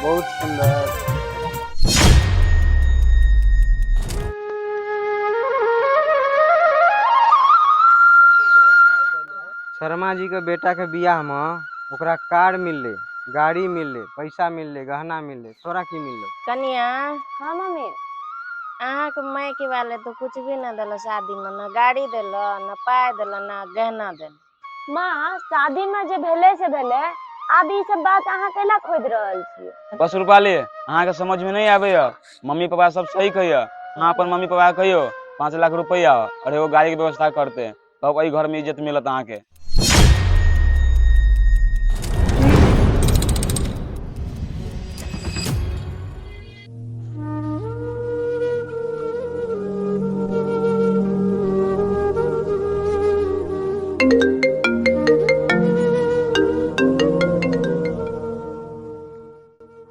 बहुत सुंदर। शर्मा जी के बेटा के बियाह में ओकरा कार मिलले, गाड़ी मिलले, पैसा मिलले, गहना मिलले, तोरा की मिलले? कनिया हाँ मम्मी। अहाँ के मायके वाले तो कुछ भी न दिल शादी में, न गाड़ी दिल, न पाय दिल, न गहना दिल। माँ शादी में जे भेले से भेले, आब ई सब बात अहाँ कैला खोद रहल छियै? बस रूपाली अहाँ के समझ में नहीं आवे। मम्मी पापा सब सही कहिए। अहाँ अपन मम्मी पापा कहियो 5 लाख रुपया और एगो गाड़ी के व्यवस्था करते, तब वही घर में इज्जत मिलत अहाँ के।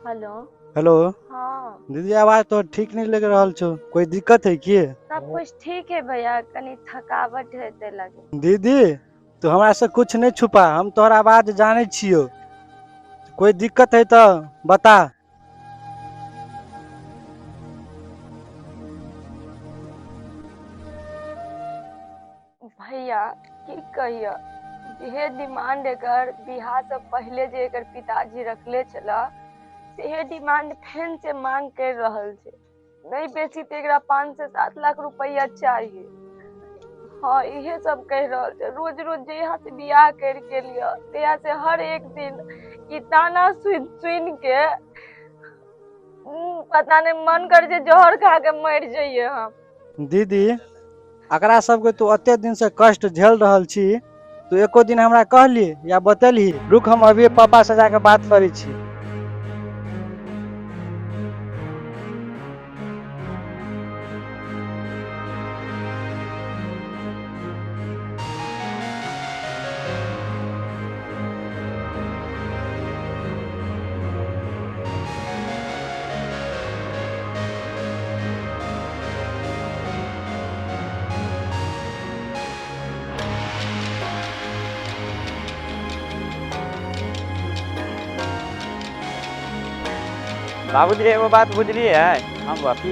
हेलो। हेलो हाँ दीदी, आवाज तो ठीक नहीं लग रहा छो, कोई दिक्कत है की? सब कुछ ठीक है भैया, कनी थकावट हेते लगे। दीदी तो हमरा से कुछ नहीं छुपा, हम तोहर आवाज जाने छियो। कोई दिक्कत है तो बता। भैया की कहियो, जे डिमांड एकर बिहार से पहले जे एकर पिताजी रखले छला, से डिमांड फेन से मांग कर रहल छै। नहीं बेसी तो एकरा 5 से 7 लाख रुपया चाहिए। हाँ इहे सब कह रहल छै। रोज रोज जे यहाँ से बियाह कर के लिया, यहाँ से हर एक दिन ई ताना सुन सुन के पता नहीं मन कर जे जहर खा के मर जाइए हम। दीदी एकरा सबके तू अते दिन से कष्ट झेल रहल छी, तू एको दिन हमरा कहली या बतलही? रुक हम अभी पापा से जाके बात करी छी। बाबूजी एगो बात बुझलिए हम बापी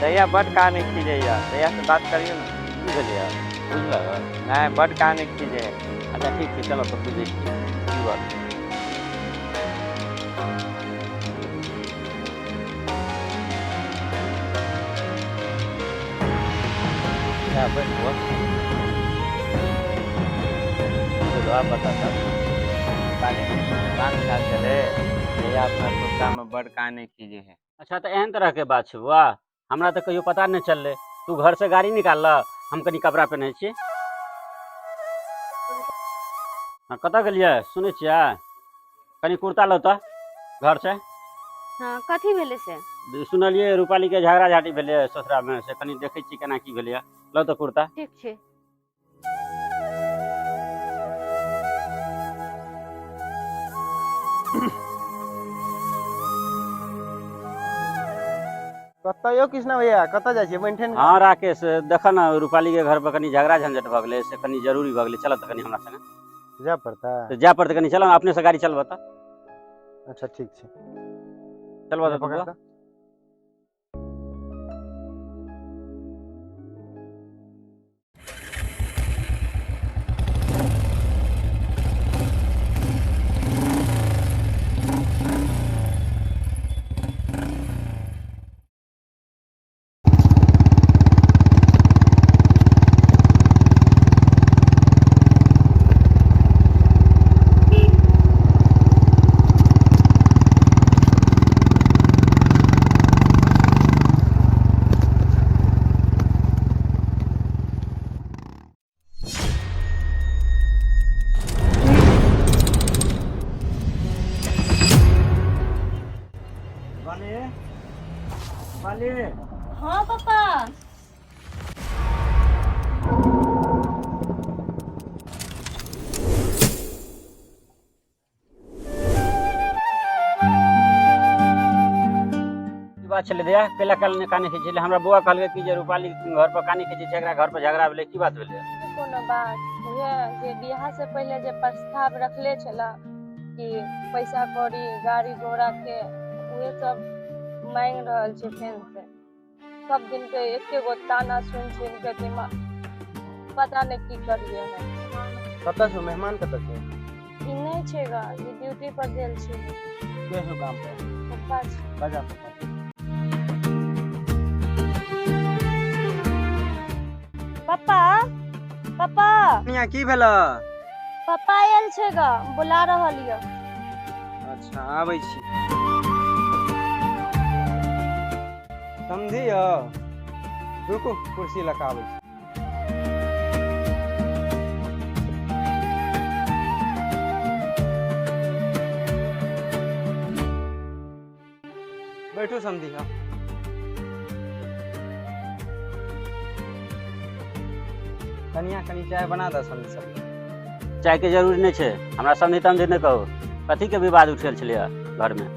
तैया बड कहानी खींचैया, तैया से बात करिए ना। की भेलिए बुझल? नहीं बड कहानी खींचे। अच्छा ठीक है चलो तो बुझे की बात। क्या बैठ आप बता चले अपना कुत्ता में बड़ कहानी कीजे है। अच्छा तो एहन तरह के बात छै बुआ, हमरा तो कहियो पता नहीं चलले। तू घर से गाड़ी निकाल, हम कनी कपड़ा पहने छी। हाँ कत गेलिए सुने छियै? कनी कुर्ता लो तो घर से। हाँ कथी भेले से? सुनलिए रूपाली के झगड़ा झाटी भेले ससुरा में, से कनी देखे छी केना की भेलिए। लो तो कुर्ता। ठीक छै। कतयो कृष्णा भैया कत जाय छी? मेंटेन। हाँ राकेश देख ना, रूपाली के घर पर कनी झगड़ा झंझट भ गेले, से कनी जरूरी भ गेले। चल त कनी हमरा संगे जा पड़ता। तो जा पड़ते। कनी चल अपने से गाड़ी चलबा त। अच्छा ठीक छै, चलबा त बबुआ। हाँ पापा। बात चले दिया कैला कल ने काने खींचे हमरा बुआ कहल कि जे रूपाली घर पर काने खींचे छै, एकरा घर पर झगड़ा भेले। की बात भेले? कोनो बात उहे जे बियाह से पहले जे प्रस्ताव रखले छला कि पैसा कौड़ी गाड़ी घोड़ा के उहे सब मांग रहल छै फेन से। सब दिन के एके गो ताना सुन के दिमाग पता नहीं की करिए हम। कतऽ छौ मेहमान कतऽ छौ? ई नहीं छेगा, ई ड्यूटी पर गेल छै। के छौ काम पे? पप्पा छै। बजा पप्पा। पप्पा पप्पा कनिया की भेल? पप्पा आयल छेगा, बुला रहल य। अच्छा आबै छी। समझी रुकू कुर्सी लगा आबै छी। बैठू समझी। कनिया कनी चाय बना दे समझी सब। चाय के जरूरी नहीं है, हमरा समझी तमझी नहीं कहो। कथी के विवाद उठल छलै घर में?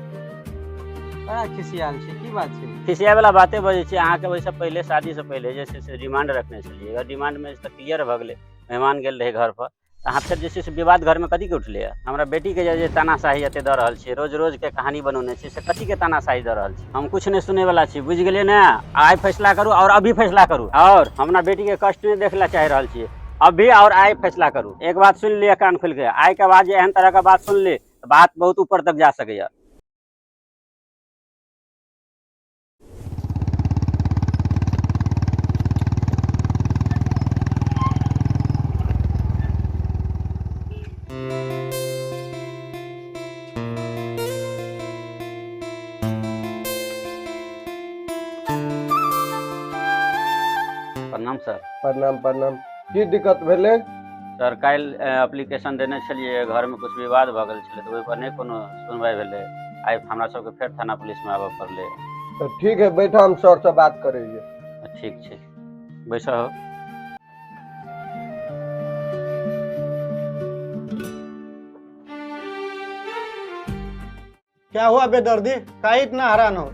बड़ा खिसियाल छै, की बात छै? खिसिया वाला बातें बजे छी अहाँ के। वैसे पहले शादी से पहले जैसे से डिमांड रखने छलिए, अगर डिमांड में क्लियर भ गेलै, मेहमान गेल रहे घर पर, अहाँ फिर जैसे से विवाद घर में कथी के उठले? हमरा बेटी के जे तानाशाही एते दऽ रहल छी, रोज रोज के कहानी बनौने छी, से कथी के तानाशाही दऽ रहल छी? हम कुछ नहीं सुने वाला छी, बुझ गेलिए ना? आइ फैसला करू और अभी फैसला करू, और हमरा बेटी के कष्ट नहीं देखला चाह रहल छी। अभी और आइ फैसला करू। एक बात सुन लिया कान खोल के, आइ के बाद जे एहन तरह के बात सुन ली तो बात बहुत ऊपर तक जा सके। प्रणाम सर। प्रणाम प्रणाम। की दिक्कत भेलै? सर काल एप्लीकेशन देने छलिए, घर में कुछ विवाद भ गेल छलै, तो ओहि पर नहीं कोनो सुनवाई भेलै। आइ हमरा सबके फेर थाना पुलिस में आबऽ पड़लै। तो ठीक है, बैठा, हम सर से बात करे हिए। ठीक छै, बैसा हो। क्या हुआ बेदर्दी? काहे इतना हैरान हो?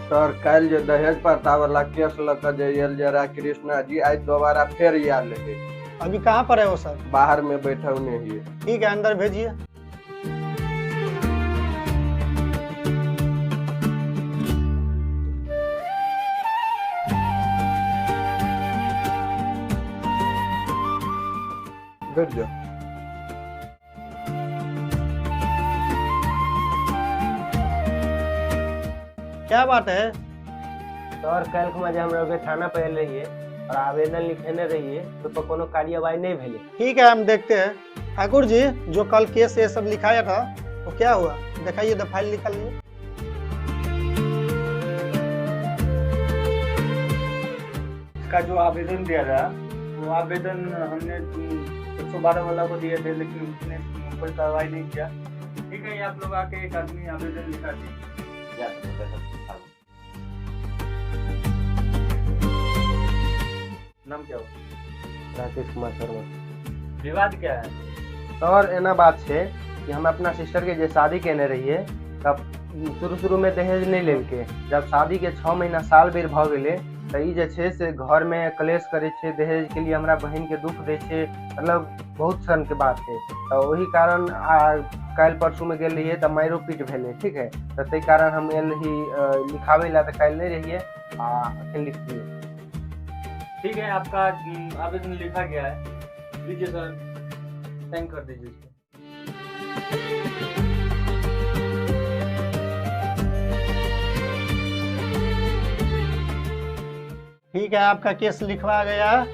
सर काल जे दहेज प्रथा वाला केस लग जे आयल जरा कृष्णा जी, आज दोबारा फिर आयल है। अभी कहाँ पर है वो सर? बाहर में बैठा नहीं है। ठीक है, अंदर भेजिए। बैठ जाओ। क्या बात है? सर कल खुमा जे हमरा थाना पे आयल रहिए और आवेदन लिखेने रहिए, तो कोनो कार्यवाही नहीं भेले। ठीक है, हम देखते हैं। ठाकुर जी, जो कल केस ये सब लिखाया था वो क्या हुआ? दिखाइए, तो फाइल निकालिए। इसका जो आवेदन दिया था, वो आवेदन हमने 112 वाला को दिए थे, लेकिन उसने कोई कार्रवाई नहीं किया। ठीक है, ये आप लोग आके एक आदमी आवेदन लिखा दीजिए। नाम क्या हो? राकेश कुमार शर्मा। विवाद क्या है? सर एना बात है कि हम अपना सिस्टर के जे शादी केने रहिए, तब शुरू में दहेज नहीं लेलके। जब शादी के 6 महीना साल बेर भ गेले, तो ई जे छै से घर में क्लेश करे छे, दहेज के लिए हमरा बहन के दुख दे छे, मतलब बहुत सन के बात है। तो वही कारण कल परसों में गेल रहिए, तो मारो पीट भेले। ठीक है, तो ते कारण हम एल ही लिखावे ला, तो कल नहीं रहिए अखन लिख दिए। ठीक है, आपका आवेदन लिखा गया है। लीजिए सर, साइन कर दीजिए इसको। ठीक है, आपका केस लिखवा गया है,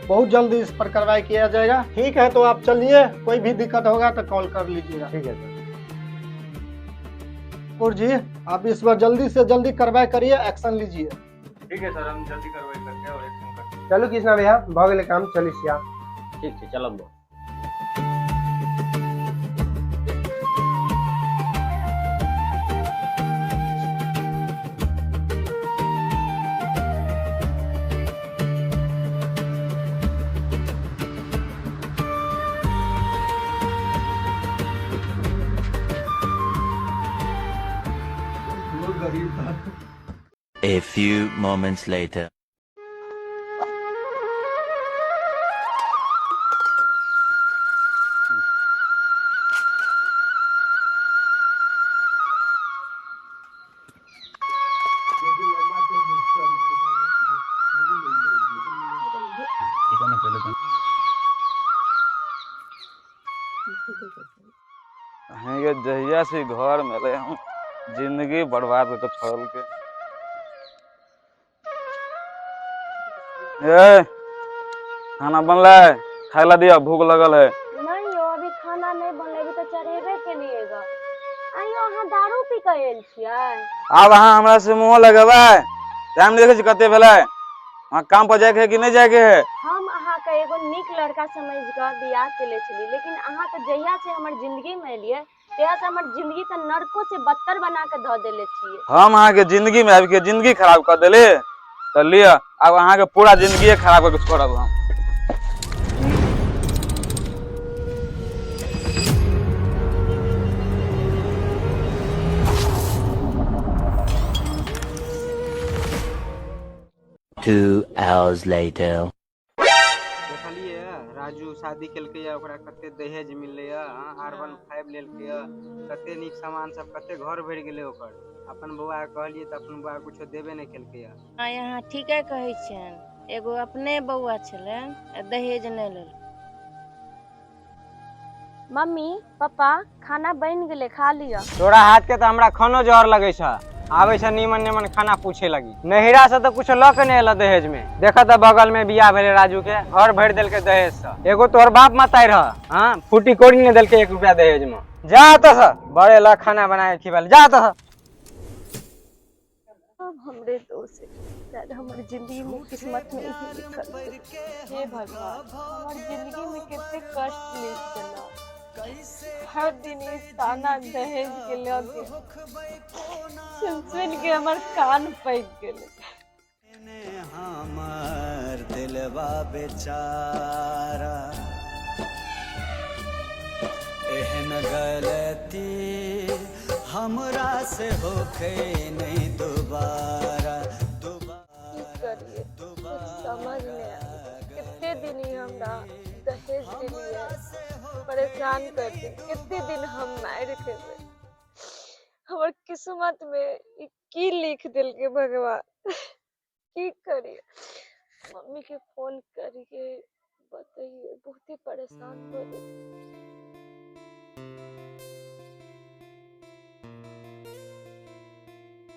बहुत जल्दी इस पर कार्रवाई किया जाएगा। ठीक है, तो आप चलिए, कोई भी दिक्कत होगा तो कॉल कर लीजिएगा। ठीक है सर। ठाकुर जी, आप इस बार जल्दी से जल्दी कार्रवाई करिए, एक्शन लीजिए। ठीक है सर, हम जल्दी कार्रवाई करते हैं और एक्शन करते हैं। चलो कृष्णा भैया, भ गेले काम, चलिए। ठीक है, चलो। A few moments later. बढ़िया सी घर मिले हम जिंदगी बर्बाद करके छोड़ के। ए खाना बनला है, खाए ला दिया, भूख लगल है। नहीं यो अभी खाना नहीं बनले, अभी तो चढ़ेबे के लिएगा। आइयो अहाँ दारू पी के आयल छियै? अब अहाँ हमरा से मुंह लगेबै? टाइम देखे छी कते भेलै, वहाँ काम पर जाके है कि नहीं जाके है? हम अहाँ के एगो नीक लड़का समझ के बियाह केले छली, लेकिन अहाँ तो जहिया से हमर जिंदगी में एलिए तहिया से हमर जिंदगी तो नरको से बदतर बना के धो देले छियै। हम अहाँ के जिंदगी में आबि के जिंदगी खराब कर देले, तो लिया अब अहाँ के पूरा जिंदगी खराब करके छोड़ब हम।2 hours later. देखलिए राजू शादी केलकै या, ओकरा कते दहेज मिललै या, R15 लेलकै या, कते नीक सामान सब, कते घर भरि गेलै ओकर। अपन बौआ के कहलिए त अपन बौआ कुछो देबे नहीं केलकै या। हाँ यहाँ ठीके कहै छियन, एगो अपने बउआ छलन दहेज नहीं लेल। मम्मी पापा खाना बन गेले, खा लिया। तोरा हाथ के तो हमरा खानो जहर लगे छ, आवे छ नीमन नीमन खाना पूछे लगी। नहिरा से तो कुछ ल के नहीं एला दहेज में। देखा था बगल में बियाह भेले राजू के, घर भर देलके दहेज से। एगो तोहर बाप मताई रह, हां फूटी कोड़ी ने देलके 1 रुपया दहेज में। जा त स बड़े ला खाना बनाए खिबल, जा त स। अब हमरे दोस्त शायद हमारी जिंदगी में किस्मत में ही लिखल है। हे भगवान, हमारी जिंदगी में कितने कष्ट मिल चला, हर दिन इस ताना दहेज के लगे सुन के हमार कान पक गेले। हमार दिलवा बेचारा एहन गलती हमरा से होके नहीं दोबारा। करिए समझ में आया, कितने दिन ही हमरा दहेज के लिए परेशान करते, कितने दिन हम मार खेबे। हमार किस्मत में की लिख दिल के भगवान, की करिए। मम्मी के फोन करके बताइए, बहुत ही परेशान हो रही।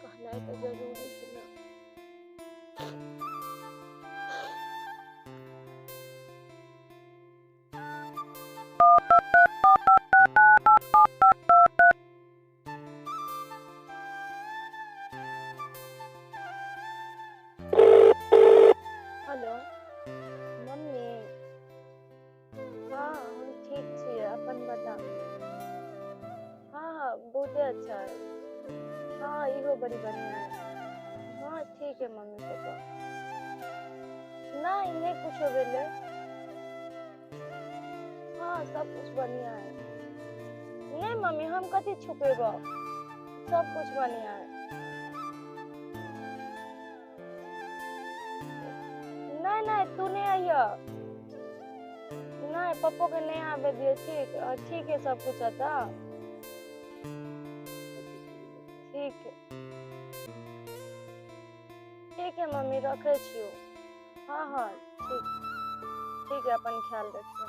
कहना तो जरूरी है ना। हेलो मम्मी, हाँ हम ठीक छी, अपन बता। हाँ बहुत अच्छा है, हाँ इहो बड़ी बढ़िया है। हाँ ठीक है मम्मी पापा, नहीं नहीं कुछ हो गए। हाँ सब कुछ बढ़िया है। नहीं मम्मी हम कथी छुपेगा, सब कुछ बढ़िया है। नहीं नहीं तू नहीं आइया, नहीं पप्पो के नहीं आवे दिए। ठीक है सब कुछ आता, ठीक है मम्मी रखे छियो। हाँ हाँ ठीक है, अपन ख्याल रखियो।